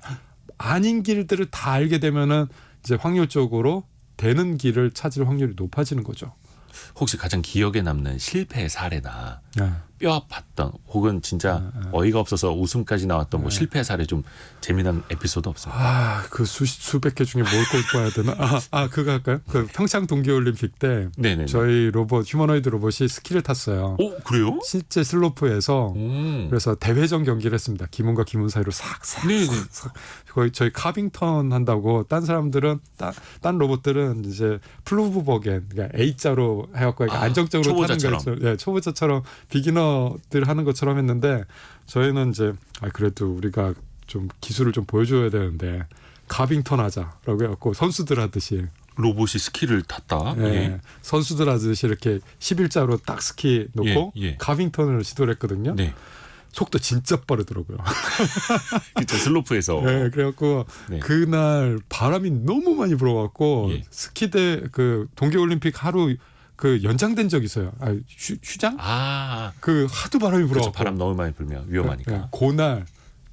아닌 길들을 다 알게 되면은 이제 확률적으로 되는 길을 찾을 확률이 높아지는 거죠. 혹시 가장 기억에 남는 실패 사례나 뼈 아팠던 혹은 진짜 네. 어이가 없어서 웃음까지 나왔던 뭐 실패 사례 좀 재미난 에피소드 없습니까? 그 수백 개 중에 뭘 꼽아야 되나? 그거 할까요? 그 평창 동계올림픽 때 네네네. 저희 휴머노이드 로봇이 스키를 탔어요. 그래요? 실제 슬로프에서 그래서 대회전 경기를 했습니다. 기문과 기문 사이로 싹싹. 네네. 거의 저희 카빙턴 한다고 딴 사람들은 딴 로봇들은 이제 플루브버겐 그러니까 A자로 해갖고 안정적으로 초보자처럼. 타는 거죠. 초보자처럼 비기너들 하는 것처럼 했는데 저희는 이제 그래도 우리가 좀 기술을 좀 보여줘야 되는데 카빙턴 하자라고 해갖고 선수들 하듯이 로봇이 스키를 탔다. 예. 선수들 하듯이 이렇게 11자로 딱 스키 놓고 예. 카빙턴을 시도를 했거든요. 네. 속도 진짜 빠르더라고요. 그렇죠. 슬로프에서. 네, 그래갖고 네. 그날 바람이 너무 많이 불어갖고 예. 스키대 그 동계올림픽 하루 그 연장된 적이 있어요. 휴장? 그 하도 바람이 그렇죠. 불어갖고 바람 너무 많이 불면 위험하니까. 그날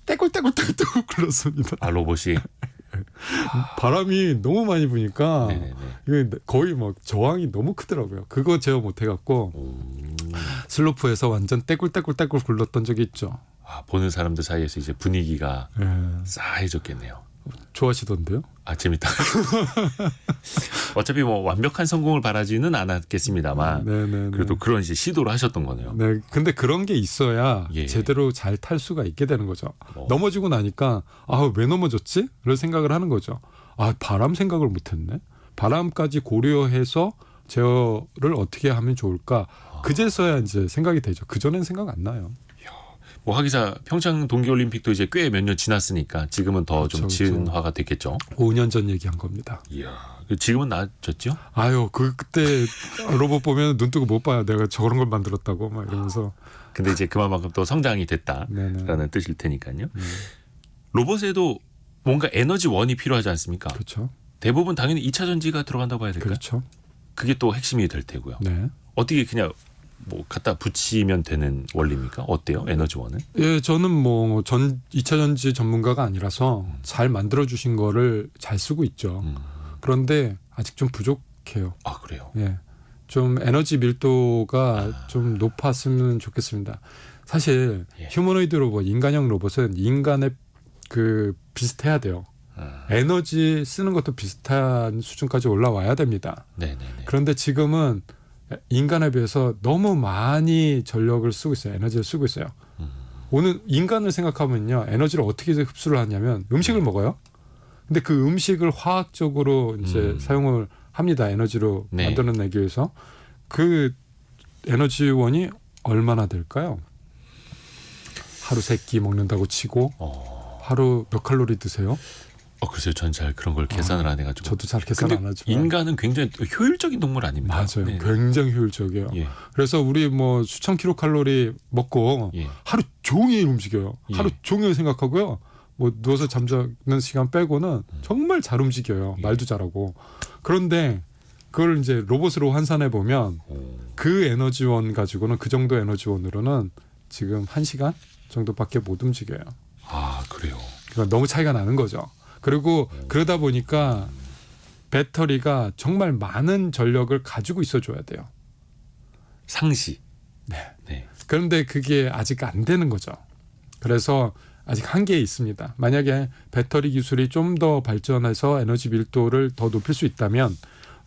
떼굴떼굴떼굴 굴렀습니다. 로봇이. 바람이 너무 많이 부니까 네네네. 이게 거의 막 저항이 너무 크더라고요. 그거 제어 못해갖고 슬로프에서 완전 떼굴떼굴떼굴 굴렀던 적이 있죠. 보는 사람들 사이에서 이제 분위기가 예. 싸해졌겠네요. 좋아하시던데요? 재밌다. 어차피 뭐 완벽한 성공을 바라지는 않았겠습니다만 네네네. 그래도 그런 이제 시도를 하셨던 거네요. 네, 근데 그런 게 있어야 예. 제대로 잘 탈 수가 있게 되는 거죠. 뭐. 넘어지고 나니까 왜 넘어졌지? 그런 생각을 하는 거죠. 바람 생각을 못했네. 바람까지 고려해서 제어를 어떻게 하면 좋을까? 그제서야 이제 생각이 되죠. 그 전엔 생각 안 나요. 뭐 하기사 평창 동계올림픽도 이제 꽤 몇 년 지났으니까 지금은 더 좀 그렇죠, 지은화가 됐겠죠. 5년 전 얘기한 겁니다. 이야, 지금은 나아졌죠? 그때 로봇 보면 눈 뜨고 못 봐요. 내가 저런 걸 만들었다고 막 이러면서. 근데 이제 그만큼 또 성장이 됐다라는 네네. 뜻일 테니까요. 로봇에도 뭔가 에너지원이 필요하지 않습니까? 그렇죠. 대부분 당연히 2차 전지가 들어간다고 해야 될까요? 그렇죠. 그게 또 핵심이 될 테고요. 네. 어떻게 그냥 뭐 갖다 붙이면 되는 원리입니까? 어때요? 에너지원은? 저는 뭐 2차 전지 전문가가 아니라서 잘 만들어 주신 거를 잘 쓰고 있죠. 그런데 아직 좀 부족해요. 그래요? 예. 좀 에너지 밀도가 좀 높았으면 좋겠습니다. 사실 휴머노이드 로봇, 인간형 로봇은 인간의 비슷해야 돼요. 에너지 쓰는 것도 비슷한 수준까지 올라와야 됩니다. 네네네. 그런데 지금은 인간에 비해서 너무 많이 전력을 쓰고 있어요. 에너지를 쓰고 있어요. 오늘 인간을 생각하면요. 에너지를 어떻게 흡수를 하냐면 음식을 먹어요. 근데 그 음식을 화학적으로 이제 사용을 합니다. 에너지로 네. 만들어내기 위해서. 그 에너지원이 얼마나 될까요? 하루 3끼 먹는다고 치고 하루 몇 칼로리 드세요? 글쎄요. 전 잘 그런 걸 계산을 안 해가지고. 저도 잘 계산 안 하지만. 인간은 굉장히 효율적인 동물 아닙니까? 맞아요. 네. 굉장히 효율적이에요. 예. 그래서 우리 뭐 수천 킬로칼로리 먹고 예. 하루 종일 움직여요. 예. 하루 종일 생각하고요. 뭐 누워서 잠자는 시간 빼고는 정말 잘 움직여요. 말도 잘하고. 그런데 그걸 이제 로봇으로 환산해 보면 그 에너지원 가지고는 그 정도 에너지원으로는 지금 1시간 정도밖에 못 움직여요. 그래요. 그러니까 너무 차이가 나는 거죠. 그리고 그러다 보니까 배터리가 정말 많은 전력을 가지고 있어줘야 돼요. 상시. 네. 그런데 그게 아직 안 되는 거죠. 그래서 아직 한계에 있습니다. 만약에 배터리 기술이 좀 더 발전해서 에너지 밀도를 더 높일 수 있다면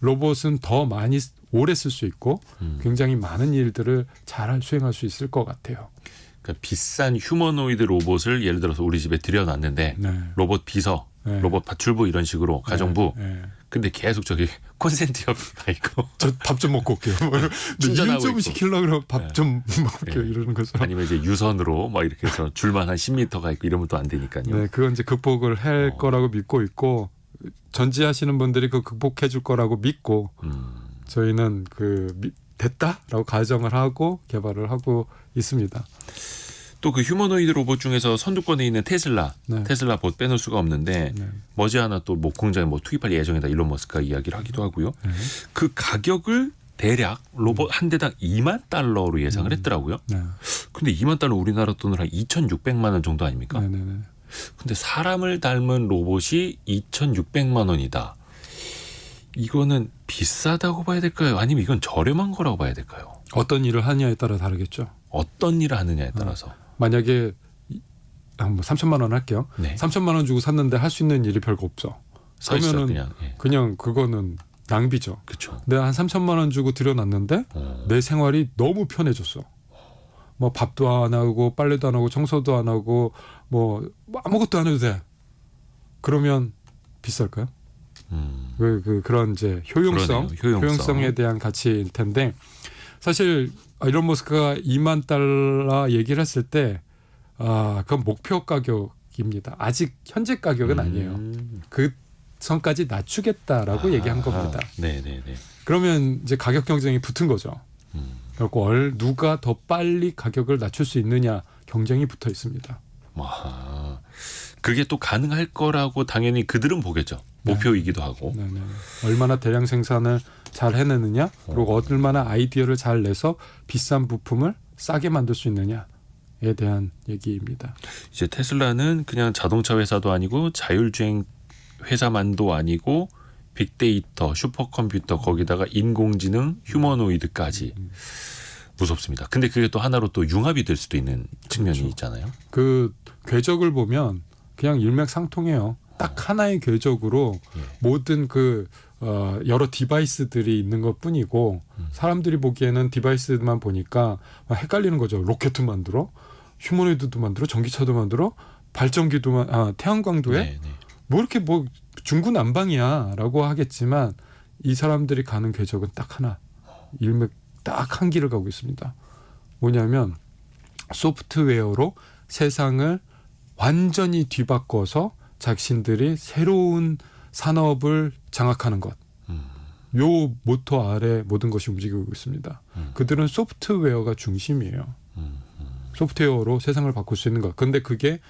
로봇은 더 많이 오래 쓸 수 있고 굉장히 많은 일들을 잘 수행할 수 있을 것 같아요. 그러니까 비싼 휴머노이드 로봇을 예를 들어서 우리 집에 들여놨는데 네. 로봇 비서, 네. 로봇 파출부 이런 식으로 가정부 네. 근데 계속 저기 콘센트 옆에 가 있고 저 밥 좀 먹고 올게요. 충전하고 일좀 있고. 시키려고 그러면 밥 네. 좀 먹을게요. 네. 이러는 거죠. 아니면 이제 유선으로 막 이렇게 해서 줄만 한 10m가 있고 이러면 또 안 되니까요. 네, 그건 이제 극복을 할 거라고 믿고 있고 전지하시는 분들이 그 극복해 줄 거라고 믿고 저희는 됐다라고 가정을 하고 개발을 하고 있습니다. 또 그 휴머노이드 로봇 중에서 선두권에 있는 테슬라 봇 빼놓을 수가 없는데 네. 머지않아 또 뭐 공장에 뭐 투입할 예정이다 일론 머스크가 이야기를 하기도 하고요. 그 가격을 대략 로봇 한 대당 2만 달러로 예상을 했더라고요. 네. 근데 2만 달러 우리나라 돈으로 한 2,600만 원 정도 아닙니까? 네네네. 근데 사람을 닮은 로봇이 2,600만 원이다. 이거는 비싸다고 봐야 될까요? 아니면 이건 저렴한 거라고 봐야 될까요? 어떤 일을 하느냐에 따라 다르겠죠. 어떤 일을 하느냐에 따라서. 만약에 한 3천만 원 할게요. 네. 3천만 원 주고 샀는데 할 수 있는 일이 별거 없어. 서 있어 그러면은 그냥. 예. 그냥 그거는 낭비죠. 그렇죠. 내가 한 3천만 원 주고 들여놨는데 내 생활이 너무 편해졌어. 뭐 밥도 안 하고 빨래도 안 하고 청소도 안 하고 뭐 아무것도 안 해도 돼. 그러면 비쌀까요? 그런 이제 효용성, 그러네요. 효용성. 에 대한 가치일 텐데 사실 일론 머스크가 2만 달러 얘기를 했을 때 그건 목표 가격입니다. 아직 현재 가격은 아니에요. 그 선까지 낮추겠다라고 얘기한 겁니다. 네네네. 그러면 이제 가격 경쟁이 붙은 거죠. 그리고 누가 더 빨리 가격을 낮출 수 있느냐 경쟁이 붙어 있습니다. 와, 그게 또 가능할 거라고 당연히 그들은 보겠죠. 목표이기도 하고. 네네. 얼마나 대량 생산을 잘 해내느냐 그리고 얼마나 아이디어를 잘 내서 비싼 부품을 싸게 만들 수 있느냐에 대한 얘기입니다. 이제 테슬라는 그냥 자동차 회사도 아니고 자율주행 회사만도 아니고 빅데이터, 슈퍼컴퓨터 거기다가 인공지능, 휴머노이드까지 무섭습니다. 근데 그게 또 하나로 또 융합이 될 수도 있는 측면이 있잖아요. 그 궤적을 보면 그냥 일맥상통해요. 딱 하나의 궤적으로 모든 여러 디바이스들이 있는 것뿐이고 사람들이 보기에는 디바이스만 보니까 헷갈리는 거죠. 로켓도 만들어, 휴머노이드도 만들어, 전기차도 만들어, 발전기도 태양광도 해. 뭐 이렇게 뭐 중구난방이야라고 하겠지만 이 사람들이 가는 궤적은 딱 하나, 일맥 딱 한 길을 가고 있습니다. 뭐냐면 소프트웨어로 세상을 완전히 뒤바꿔서 자신들이 새로운 산업을 장악하는 것. 요 모토 아래 모든 것이 움직이고 있습니다. 그들은 소프트웨어가 중심이에요. 소프트웨어로 세상을 바꿀 수 있는 것. 근데 그게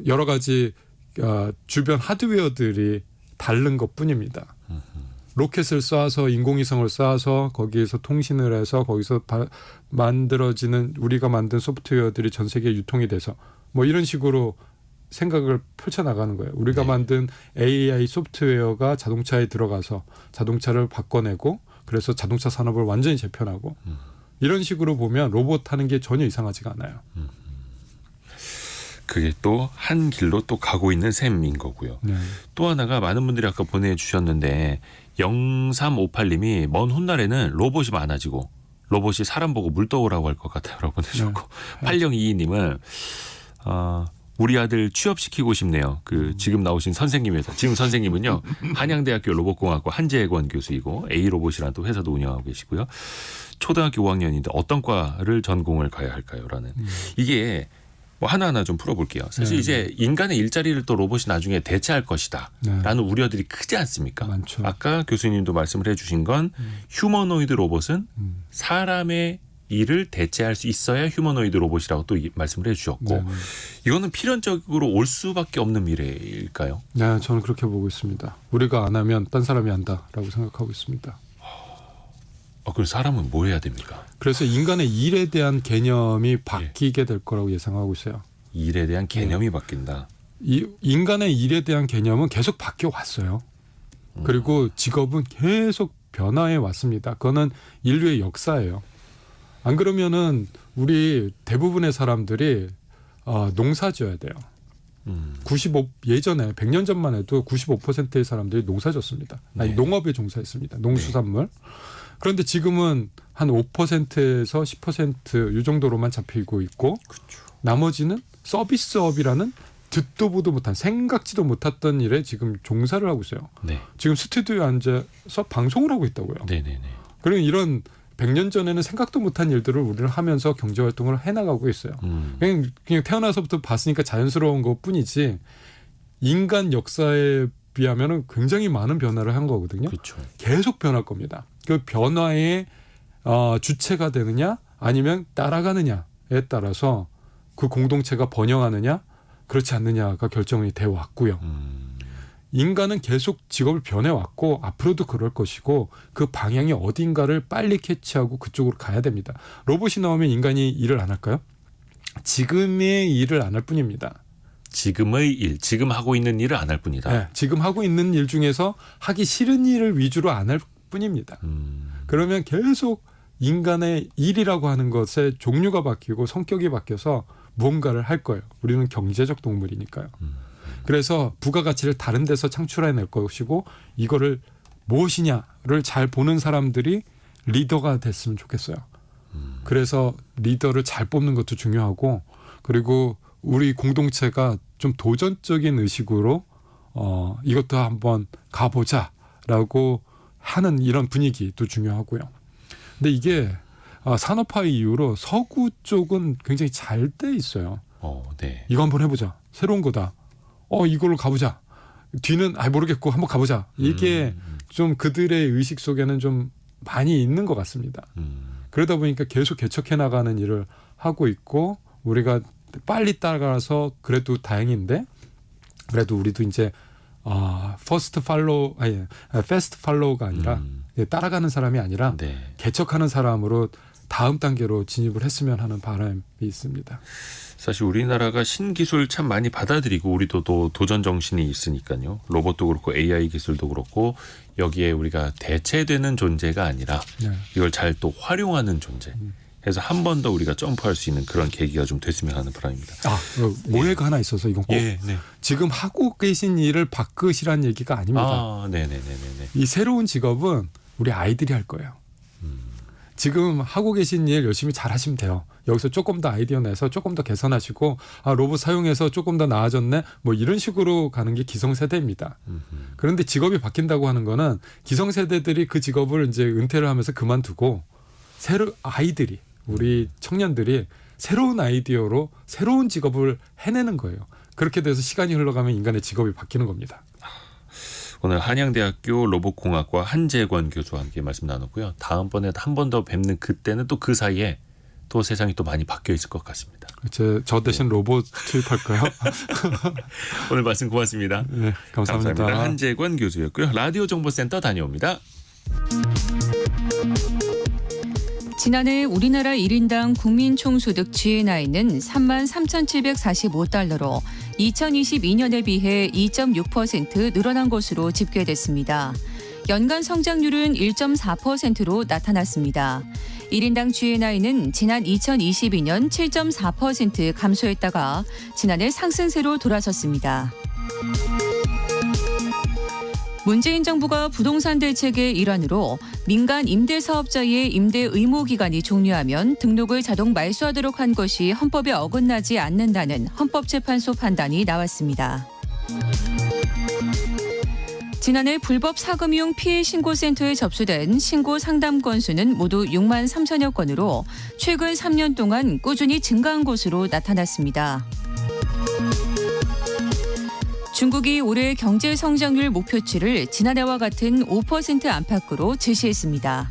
여러 가지 주변 하드웨어들이 다른 것뿐입니다. 로켓을 쏴서 인공위성을 쏴서 거기에서 통신을 해서 거기서 만들어지는 우리가 만든 소프트웨어들이 전 세계에 유통이 돼서 뭐 이런 식으로 생각을 펼쳐나가는 거예요. 우리가 만든 AI 소프트웨어가 자동차에 들어가서 자동차를 바꿔내고 그래서 자동차 산업을 완전히 재편하고 이런 식으로 보면 로봇 하는 게 전혀 이상하지가 않아요. 그게 또 한 길로 또 가고 있는 셈인 거고요. 네. 또 하나가 많은 분들이 아까 보내주셨는데 0358님이 먼 훗날에는 로봇이 많아지고 로봇이 사람 보고 물 떠오라고 할 것 같아요. 보내주셨고 8022님은 우리 아들 취업시키고 싶네요. 지금 나오신 선생님에서 지금 선생님은요 한양대학교 로봇공학과 한재권 교수이고 A로봇이라는 또 회사도 운영하고 계시고요. 초등학교 5학년인데 어떤 과를 전공을 가야 할까요?라는 이게 뭐 하나하나 좀 풀어볼게요. 사실 이제 인간의 일자리를 또 로봇이 나중에 대체할 것이다라는 우려들이 크지 않습니까? 많죠. 아까 교수님도 말씀을 해주신 건 휴머노이드 로봇은 사람의 일을 대체할 수 있어야 휴머노이드 로봇이라고 또 말씀을 해주셨고 이거는 필연적으로 올 수밖에 없는 미래일까요? 네, 저는 그렇게 보고 있습니다. 우리가 안 하면 딴 사람이 한다라고 생각하고 있습니다. 그럼 사람은 뭐 해야 됩니까? 그래서 인간의 일에 대한 개념이 바뀌게 될 거라고 예상하고 있어요. 일에 대한 개념이 바뀐다. 이 인간의 일에 대한 개념은 계속 바뀌어 왔어요. 그리고 직업은 계속 변화해 왔습니다. 그거는 인류의 역사예요. 안 그러면은 우리 대부분의 사람들이 농사지어야 돼요. 예전에 100년 전만 해도 95%의 사람들이 농사졌습니다. 아니, 농업에 종사했습니다. 농수산물. 그런데 지금은 한 5%에서 10% 이 정도로만 잡히고 있고 나머지는 서비스업이라는 듣도 보도 못한 생각지도 못했던 일에 지금 종사를 하고 있어요. 네. 지금 스튜디오에 앉아서 방송을 하고 있다고요. 네네네. 그리고 이런 100년 전에는 생각도 못한 일들을 우리는 하면서 경제활동을 해나가고 있어요. 그냥 태어나서부터 봤으니까 자연스러운 것뿐이지 인간 역사에 비하면 굉장히 많은 변화를 한 거거든요. 그렇죠. 계속 변할 겁니다. 그 변화의 주체가 되느냐 아니면 따라가느냐에 따라서 그 공동체가 번영하느냐 그렇지 않느냐가 결정이 되어 왔고요. 인간은 계속 직업을 변해왔고 앞으로도 그럴 것이고 그 방향이 어딘가를 빨리 캐치하고 그쪽으로 가야 됩니다. 로봇이 나오면 인간이 일을 안 할까요? 지금의 일을 안 할 뿐입니다. 지금의 일, 지금 하고 있는 일을 안 할 뿐이다. 네, 지금 하고 있는 일 중에서 하기 싫은 일을 위주로 안 할 뿐입니다. 그러면 계속 인간의 일이라고 하는 것의 종류가 바뀌고 성격이 바뀌어서 무언가를 할 거예요. 우리는 경제적 동물이니까요. 그래서 부가가치를 다른 데서 창출해낼 것이고 이거를 무엇이냐를 잘 보는 사람들이 리더가 됐으면 좋겠어요. 그래서 리더를 잘 뽑는 것도 중요하고 그리고 우리 공동체가 좀 도전적인 의식으로 이것도 한번 가보자라고 하는 이런 분위기도 중요하고요. 근데 이게 산업화 이후로 서구 쪽은 굉장히 잘 돼 있어요. 네. 이거 한번 해보자. 새로운 거다. 이걸로 가보자. 뒤는 모르겠고 한번 가보자. 이게 좀 그들의 의식 속에는 좀 많이 있는 것 같습니다. 그러다 보니까 계속 개척해 나가는 일을 하고 있고 우리가 빨리 따라가서 그래도 다행인데 그래도 우리도 이제 퍼스트 팔로우 패스트 팔로우가 아니라 따라가는 사람이 아니라 네. 개척하는 사람으로 다음 단계로 진입을 했으면 하는 바람이 있습니다. 사실 우리나라가 신기술 참 많이 받아들이고 우리도 또 도전 정신이 있으니까요. 로봇도 그렇고 AI 기술도 그렇고 여기에 우리가 대체되는 존재가 아니라 네. 이걸 잘 또 활용하는 존재. 그래서 한 번 더 우리가 점프할 수 있는 그런 계기가 좀 됐으면 하는 바람입니다. 오해가 하나 있어서 이건 꼭 네. 지금 하고 계신 일을 바꾸시란 얘기가 아닙니다. 네네네네. 이 새로운 직업은 우리 아이들이 할 거예요. 지금 하고 계신 일 열심히 잘 하시면 돼요. 여기서 조금 더 아이디어 내서 조금 더 개선하시고 로봇 사용해서 조금 더 나아졌네 뭐 이런 식으로 가는 게 기성세대입니다. 그런데 직업이 바뀐다고 하는 거는 기성세대들이 그 직업을 이제 은퇴를 하면서 그만두고 아이들이 우리 청년들이 새로운 아이디어로 새로운 직업을 해내는 거예요. 그렇게 돼서 시간이 흘러가면 인간의 직업이 바뀌는 겁니다. 오늘 한양대학교 로봇공학과 한재권 교수와 함께 말씀 나눴고요. 다음번에 한 번 더 뵙는 그때는 또 그 사이에 또 세상이 또 많이 바뀌어 있을 것 같습니다. 저 대신 로봇 투입할까요? 오늘 말씀 고맙습니다. 네, 감사합니다. 한재권 교수였고요. 라디오 정보센터 다녀옵니다. 지난해 우리나라 1인당 국민총소득 GNI는 33,745달러로 2022년에 비해 2.6% 늘어난 것으로 집계됐습니다. 연간 성장률은 1.4%로 나타났습니다. 1인당 GNI는 지난 2022년 7.4% 감소했다가 지난해 상승세로 돌아섰습니다. 문재인 정부가 부동산 대책의 일환으로 민간 임대사업자의 임대 의무 기간이 종료하면 등록을 자동 말소하도록 한 것이 헌법에 어긋나지 않는다는 헌법재판소 판단이 나왔습니다. 지난해 불법 사금융 피해 신고센터에 접수된 신고 상담 건수는 모두 6만 3천여 건으로 최근 3년 동안 꾸준히 증가한 것으로 나타났습니다. 중국이 올해 경제 성장률 목표치를 지난해와 같은 5% 안팎으로 제시했습니다.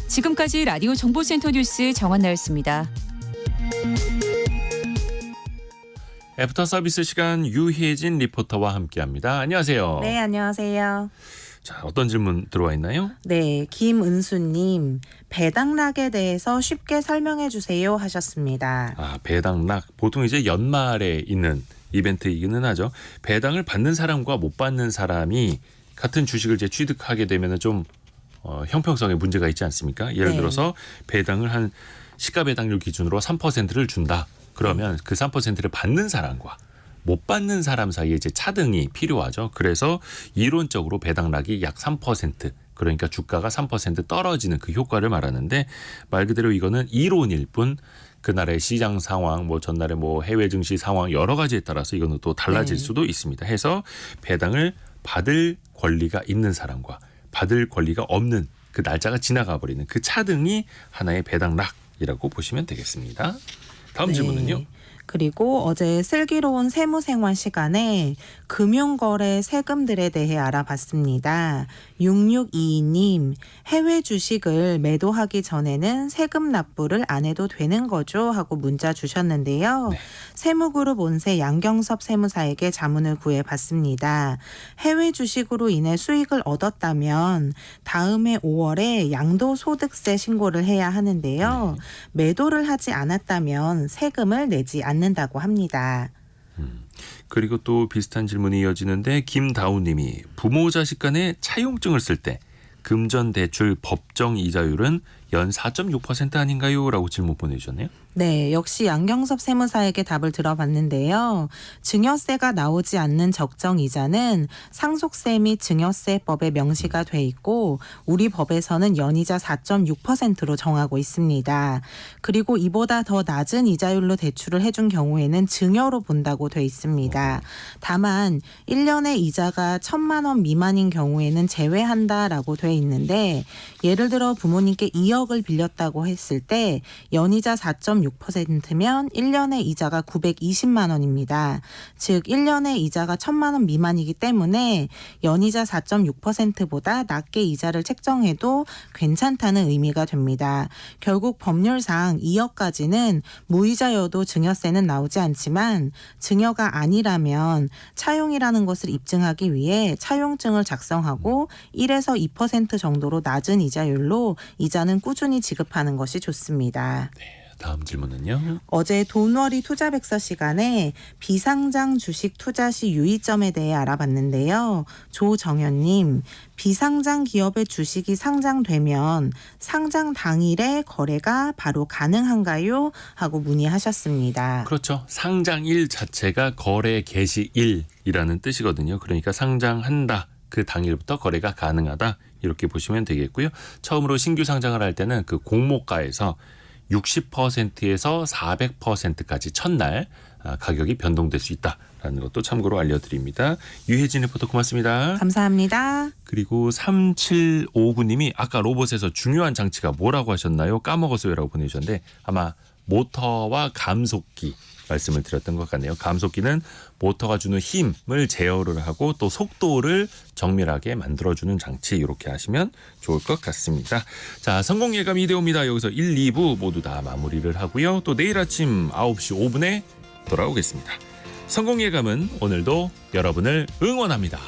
지금까지 라디오 정보센터 뉴스 정한나였습니다. 애프터 서비스 시간 유혜진 리포터와 함께합니다. 안녕하세요. 네, 안녕하세요. 자, 어떤 질문 들어와 있나요? 네, 김은수님 배당락에 대해서 쉽게 설명해 주세요 하셨습니다. 배당락 보통 이제 연말에 있는 이벤트이기는 하죠. 배당을 받는 사람과 못 받는 사람이 같은 주식을 이제 취득하게 되면 좀 형평성에 문제가 있지 않습니까? 예를 네. 들어서 배당을 한 시가 배당률 기준으로 3%를 준다. 그러면 그 3%를 받는 사람과 못 받는 사람 사이에 이제 차등이 필요하죠. 그래서 이론적으로 배당락이 약 3% 그러니까 주가가 3% 떨어지는 그 효과를 말하는데 말 그대로 이거는 이론일 뿐 그날의 시장 상황, 뭐 전날의 뭐 해외 증시 상황 여러 가지에 따라서 이거는 또 달라질 네. 수도 있습니다. 해서 배당을 받을 권리가 있는 사람과 받을 권리가 없는 그 날짜가 지나가 버리는 그 차등이 하나의 배당락이라고 보시면 되겠습니다. 다음 네. 질문은요. 그리고 어제 슬기로운 세무생활 시간에 금융거래 세금들에 대해 알아봤습니다. 6622님, 해외 주식을 매도하기 전에는 세금 납부를 안 해도 되는 거죠? 하고 문자 주셨는데요. 네. 세무그룹 온세 양경섭 세무사에게 자문을 구해봤습니다. 해외 주식으로 인해 수익을 얻었다면 다음해 5월에 양도소득세 신고를 해야 하는데요. 매도를 하지 않았다면 세금을 내지 않는다고 합니다. 그리고 또 비슷한 질문이 이어지는데 김다우님이 부모 자식 간에 차용증을 쓸 때 금전대출 법정 이자율은 연 4.6% 아닌가요? 라고 질문 보내주셨네요. 네, 역시 양경섭 세무사에게 답을 들어봤는데요. 증여세가 나오지 않는 적정 이자는 상속세 및 증여세법에 명시가 돼 있고 우리 법에서는 연이자 4.6%로 정하고 있습니다. 그리고 이보다 더 낮은 이자율로 대출을 해준 경우에는 증여로 본다고 돼 있습니다. 다만 1년에 이자가 1,000만 원 미만인 경우에는 제외한다라고 돼 있는데 예를 들어 부모님께 2억을 빌렸다고 했을 때 연이자 4.6%면 1년의 이자가 920만 원입니다. 즉 1년의 이자가 1,000만 원 미만이기 때문에 연이자 4.6%보다 낮게 이자를 책정해도 괜찮다는 의미가 됩니다. 결국 법률상 2억까지는 무이자여도 증여세는 나오지 않지만 증여가 아니라면 차용이라는 것을 입증하기 위해 차용증을 작성하고 1에서 2% 정도로 낮은 이자율로 이자는 꾸준히 지급하는 것이 좋습니다. 다음 질문은요. 어제 돈벌이 투자백서 시간에 비상장 주식 투자 시 유의점에 대해 알아봤는데요. 조정현님, 비상장 기업의 주식이 상장되면 상장 당일에 거래가 바로 가능한가요? 하고 문의하셨습니다. 그렇죠. 상장일 자체가 거래 개시일이라는 뜻이거든요. 그러니까 상장한다. 그 당일부터 거래가 가능하다. 이렇게 보시면 되겠고요. 처음으로 신규 상장을 할 때는 그 공모가에서 60%에서 400%까지 첫날 가격이 변동될 수 있다라는 것도 참고로 알려드립니다. 유혜진 리포터 고맙습니다. 감사합니다. 그리고 3759님이 아까 로봇에서 중요한 장치가 뭐라고 하셨나요? 까먹었어요라고 보내주셨는데 아마 모터와 감속기 말씀을 드렸던 것 같네요. 감속기는 모터가 주는 힘을 제어를 하고 또 속도를 정밀하게 만들어주는 장치 이렇게 하시면 좋을 것 같습니다. 자, 성공예감 이대호입니다. 여기서 1, 2부 모두 다 마무리를 하고요. 또 내일 아침 9시 5분에 돌아오겠습니다. 성공예감은 오늘도 여러분을 응원합니다.